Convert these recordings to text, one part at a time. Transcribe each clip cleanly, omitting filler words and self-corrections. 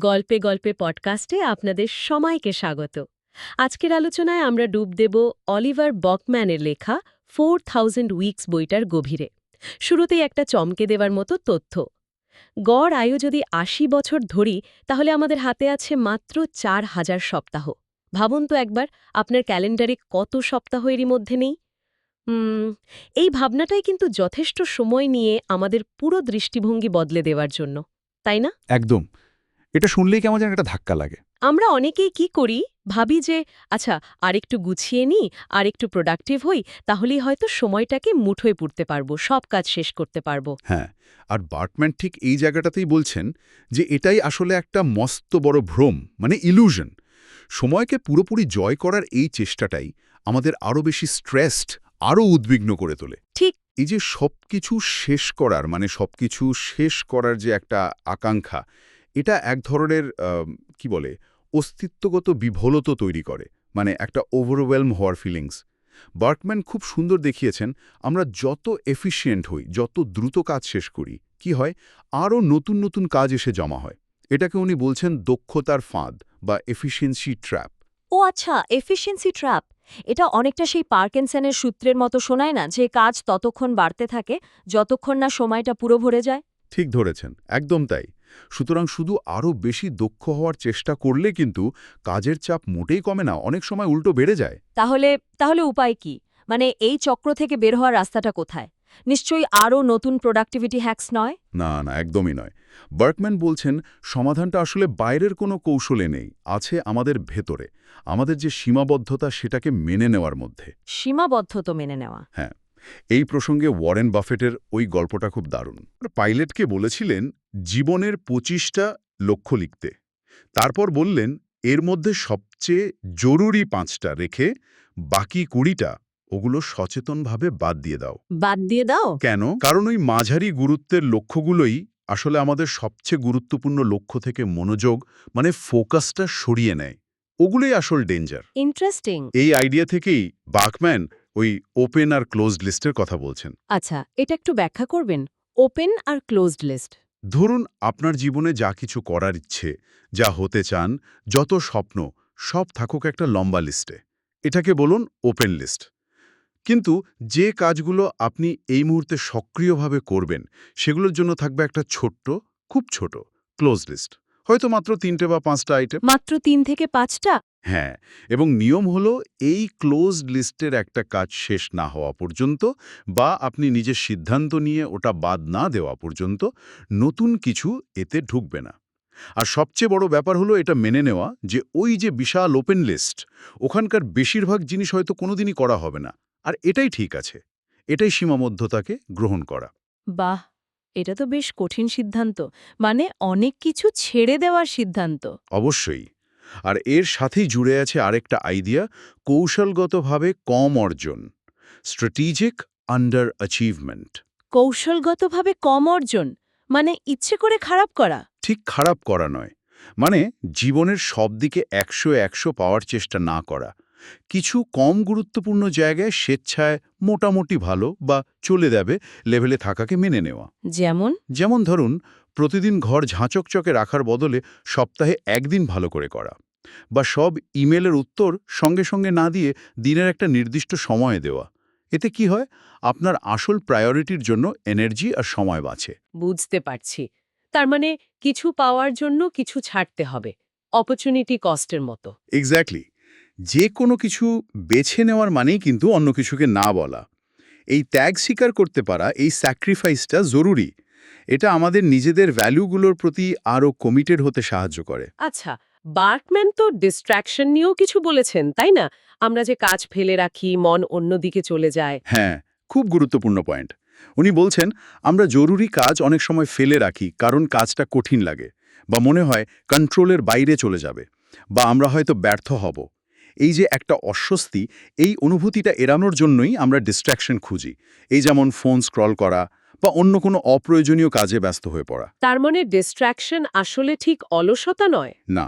গল্পে গল্পে পডকাস্টে আপনাদের সবাইকে স্বাগত। আজকের আলোচনায় আমরা ডুব দেব অলিভার বকম্যানের লেখা 4000 উইকস বইটার গভীরে। শুরুতেই একটা চমকে দেওয়ার মতো তথ্য। গড় আয়ু যদি ৮০ বছর ধরি, তাহলে আমাদের হাতে আছে মাত্র ৪,০০০ সপ্তাহ। ভাবুন তো একবার, আপনার ক্যালেন্ডারে কত সপ্তাহ এরই মধ্যে নেই। হুম, এই ভাবনাটাই কিন্তু যথেষ্ট সময় নিয়ে আমাদের পুরো দৃষ্টিভঙ্গি বদলে দেওয়ার জন্য, তাই না? একদম। এটা শুনলেই কেমন যেন একটা ধাক্কা লাগে। আমরা অনেকেই কি করি, ভাবি যে আচ্ছা, আরেকটু গুছিয়ে নিই, আরেকটু প্রোডাক্টিভ হই, তাহলেই হয়তো সময়টাকে মুঠোয় পুরতে পারবো, সব কাজ শেষ করতে পারবো। হ্যাঁ, আর বার্টম্যান ঠিক এই জায়গাটাতেই বলছেন যে এটাই আসলে একটা মস্ত বড় ভ্রম, মানে ইলুশন। সময়কে পুরোপুরি জয় করার এই চেষ্টাটাই আমাদের আরও বেশি স্ট্রেসড, আরও উদ্বিগ্ন করে তোলে। ঠিক। এই যে সবকিছু শেষ করার, মানে সবকিছু শেষ করার যে একটা আকাঙ্ক্ষা, এটা এক ধরনের কি বলে, অস্তিত্বগত বিভলতা তৈরি করে, মানে একটা ওভারওয়েলম হওয়ার ফিলিংস। বার্কম্যান খুব সুন্দর দেখিয়েছেন, আমরা যত এফিশিয়েন্ট হই, যত দ্রুত কাজ শেষ করি, কি হয়, আরও নতুন নতুন কাজ এসে জমা হয়। এটাকে উনি বলছেন দক্ষতার ফাঁদ বা এফিসিয়েন্সি ট্র্যাপ। ও আচ্ছা, এফিশিয়েন্সি ট্র্যাপ। এটা অনেকটা সেই পার্কিনসনের সূত্রের মতো শোনায় না, যে কাজ ততক্ষণ বাড়তে থাকে যতক্ষণ না সময়টা পুরো ভরে যায়। ঠিক ধরেছেন, একদম তাই। সুতরাং শুধু আরও বেশি দক্ষ হওয়ার চেষ্টা করলে কিন্তু কাজের চাপ মোটেই কমে না, অনেক সময় উল্টো বেড়ে যায়। তাহলে তাহলে উপায় কি? মানে এই চক্র থেকে বের হওয়ার রাস্তাটা কোথায়? নিশ্চয়ই আরও নতুন প্রোডাক্টিভিটি হ্যাকস নয়? না, না, একদমই নয়। বার্কম্যান বলছেন সমাধানটা আসলে বাইরের কোনো কৌশলে নেই, আছে আমাদের ভেতরে। আমাদের যে সীমাবদ্ধতা, সেটাকে মেনে নেওয়ার মধ্যে। সীমাবদ্ধ তো মেনে নেওয়া। হ্যাঁ, এই প্রসঙ্গে ওয়ারেন বাফেটের ওই গল্পটা খুব দারুণ। পাইলটকে বলেছিলেন জীবনের ২৫টা লক্ষ্য লিখতে। তারপর বললেন এর মধ্যে সবচেয়ে জরুরি ৫টা রেখে বাকি ২০টা ওগুলো সচেতনভাবে বাদ দিয়ে দাও। বাদ দিয়ে দাও? কেন? কারণ ওই মাঝারি গুরুত্বের লক্ষ্যগুলোই আসলে আমাদের সবচেয়ে গুরুত্বপূর্ণ লক্ষ্য থেকে মনোযোগ, মানে ফোকাসটা সরিয়ে নেয়। ওগুলোই আসল ডেঞ্জার। ইন্টারেস্টিং। এই আইডিয়া থেকেই বাকম্যান ওই ওপেন আর ক্লোজড লিস্টের কথা বলছেন। আচ্ছা, এটা একটু ব্যাখ্যা করবেন? ওপেন আর ক্লোজড লিস্ট। ধরুন আপনার জীবনে যা কিছু করার ইচ্ছে, যা হতে চান, যত স্বপ্ন, সব থাকুক একটা লম্বা লিস্টে। এটাকে বলুন ওপেন লিস্ট। কিন্তু যে কাজগুলো আপনি এই মুহূর্তে সক্রিয়ভাবে করবেন, সেগুলোর জন্য থাকবে একটা ছোট্ট, খুব ছোট ক্লোজ লিস্ট, হয়তো মাত্র ৩টে বা ৫টা আইটেম। মাত্র ৩ থেকে ৫টা? হ্যাঁ, এবং নিয়ম হলো এই ক্লোজড লিস্টের একটা কাজ শেষ না হওয়া পর্যন্ত, বা আপনি নিজের সিদ্ধান্ত নিয়ে ওটা বাদ না দেওয়া পর্যন্ত নতুন কিছু এতে ঢুকবে না। আর সবচেয়ে বড় ব্যাপার হলো এটা মেনে নেওয়া যে ওই যে বিশাল ওপেন লিস্ট, ওখানকার বেশিরভাগ জিনিস হয়তো কোনোদিনই করা হবে না। আর এটাই ঠিক আছে। এটাই সীমাবদ্ধতাকে গ্রহণ করা। বাহ! এটা তো বেশ কঠিন সিদ্ধান্ত। মানে অনেক কিছু ছেড়ে দেওয়ার সিদ্ধান্ত। অবশ্যই। আর এর সাথেই জুড়ে আছে আরেকটা আইডিয়া, কৌশলগতভাবে কম অর্জন, স্ট্র্যাটেজিক আন্ডার অ্যাচিভমেন্ট। কৌশলগতভাবে কম অর্জন? মানে ইচ্ছে করে খারাপ করা? ঠিক খারাপ করা নয়, মানে জীবনের সব দিকে ১০০ পাওয়ার চেষ্টা না করা। কিছু কম গুরুত্বপূর্ণ জায়গায় স্বেচ্ছায় মোটামুটি ভালো বা চলে যাবে লেভেলে থাকাকে মেনে নেওয়া। যেমন? যেমন ধরুন, প্রতিদিন ঘর ঝাঁচকচকে রাখার বদলে সপ্তাহে একদিন ভালো করে করা, বা সব ইমেলের উত্তর সঙ্গে সঙ্গে না দিয়ে দিনের একটা নির্দিষ্ট সময়ে দেওয়া। এতে কি হয়, আপনার আসল প্রায়োরিটির জন্য এনার্জি আর সময় বাঁচে। বুঝতে পারছি। তার মানে কিছু পাওয়ার জন্য কিছু ছাড়তে হবে, অপরচুনিটি কস্টের মতো। এক্স্যাক্টলি। যে কোনো কিছু বেছে নেওয়ার মানেই কিন্তু অন্য কিছুকে না বলা। এই ত্যাগ স্বীকার করতে পারা, এই স্যাক্রিফাইসটা জরুরি। এটা আমাদের নিজেদের ভ্যালুগুলোর প্রতি আরও কমিটেড হতে সাহায্য করে। আচ্ছা, বার্কম্যান তো ডিস্ট্র্যাকশন নিয়েও কিছু বলেছেন, তাই না? আমরা যে কাজ ফেলে রাখি, মন অন্যদিকে চলে যায়। হ্যাঁ, খুব গুরুত্বপূর্ণ পয়েন্ট। উনি বলছেন আমরা জরুরি কাজ অনেক সময় ফেলে রাখি কারণ কাজটা কঠিন লাগে, বা মনে হয় কন্ট্রোলের বাইরে চলে যাবে, বা আমরা হয়তো ব্যর্থ হব। এই যে একটা অস্বস্তি, এই অনুভূতিটা এড়ানোর জন্যই আমরা ডিস্ট্র্যাকশন খুঁজি। এই যেমন ফোন স্ক্রল করা বা অন্য কোনো অপ্রয়োজনীয় কাজে ব্যস্ত হয়ে পড়া। তার মানে ডিস্ট্র্যাকশন আসলে ঠিক অলসতা নয়। না,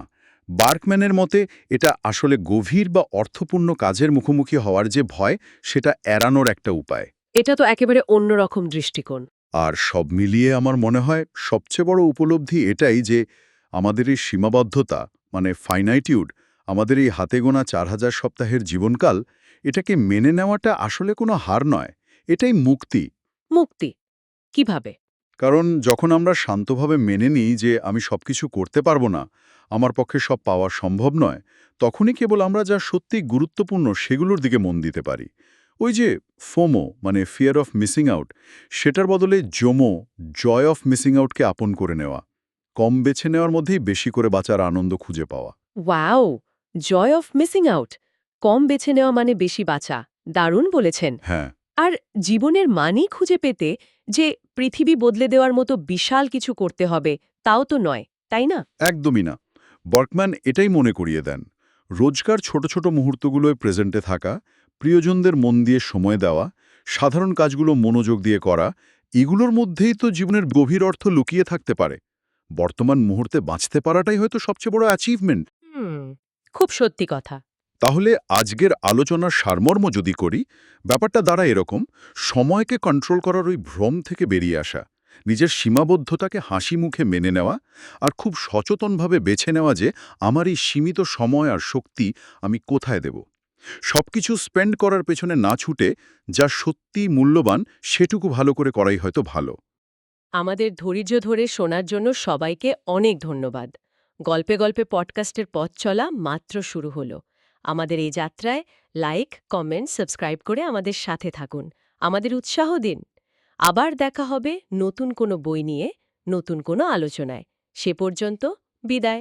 বার্কম্যানের মতে এটা আসলে গভীর বা অর্থপূর্ণ কাজের মুখোমুখি হওয়ার যে ভয়, সেটা এড়ানোর একটা উপায়। এটা তো একেবারে অন্যরকম দৃষ্টিকোণ। আর সব মিলিয়ে আমার মনে হয় সবচেয়ে বড় উপলব্ধি এটাই যে আমাদের এই সীমাবদ্ধতা মানে ফাইনাইটিউড, আমাদের এই হাতে গোনা 4000 সপ্তাহের জীবনকাল, এটাকে মেনে নেওয়াটা আসলে কোনো হার নয়, এটাই মুক্তি। মুক্তি কিভাবে? কারণ যখন আমরা শান্তভাবে মেনে নিই যে আমি সবকিছু করতে পারবো না, আমার পক্ষে সব পাওয়া সম্ভব নয়, তখনই কেবল আমরা যা সত্যি গুরুত্বপূর্ণ সেগুলোর দিকে মন দিতে পারি। ওই যে ফোমো মানে ফিয়ার অফ মিসিং আউট, সেটার বদলে জোমো জয় অফ মিসিং আউটকে আপন করে নেওয়া, কম বেছে নেওয়ার মধ্যেই বেশি করে বাঁচার আনন্দ খুঁজে পাওয়া। Wow, joy of missing out, কম বেছে নেওয়া মানে বেশি বাঁচা, দারুণ বলেছেন। হ্যাঁ, আর জীবনের মানেই খুঁজে পেতে যে পৃথিবী বদলে দেওয়ার মতো বিশাল কিছু করতে হবে তাও তো নয়, তাই না? একদমই না। বর্কম্যান এটাই মনে করিয়ে দেন, রোজকার ছোট ছোট মুহূর্তগুলোয় প্রেজেন্টে থাকা, প্রিয়জনদের মন দিয়ে সময় দেওয়া, সাধারণ কাজগুলো মনোযোগ দিয়ে করা, এগুলোর মধ্যেই তো জীবনের গভীর অর্থ লুকিয়ে থাকতে পারে। বর্তমান মুহূর্তে বাঁচতে পারাটাই হয়তো সবচেয়ে বড় অ্যাচিভমেন্ট। খুব সত্যি কথা। তাহলে আজকের আলোচনার সারমর্ম যদি করি, ব্যাপারটা দাঁড়ায় এরকম: সময়কে কন্ট্রোল করার ওই ভ্রম থেকে বেরিয়ে আসা, নিজের সীমাবদ্ধতাকে হাসি মুখে মেনে নেওয়া, আর খুব সচেতনভাবে বেছে নেওয়া যে আমার এই সীমিত সময় আর শক্তি আমি কোথায় দেব। সবকিছু স্পেন্ড করার পেছনে না ছুটে যা সত্যি মূল্যবান সেটুকু ভালো করে করাই হয়তো ভালো। আমাদের ধৈর্য ধরে শোনার জন্য সবাইকে অনেক ধন্যবাদ। গল্পে গল্পে পডকাস্টের পথ চলা মাত্র শুরু হলো। আমাদের এই যাত্রায় লাইক, কমেন্ট, সাবস্ক্রাইব করে আমাদের সাথে থাকুন, আমাদের উৎসাহ দিন। আবার দেখা হবে নতুন কোনো বই নিয়ে, নতুন কোনো আলোচনায়। সে পর্যন্ত বিদায়।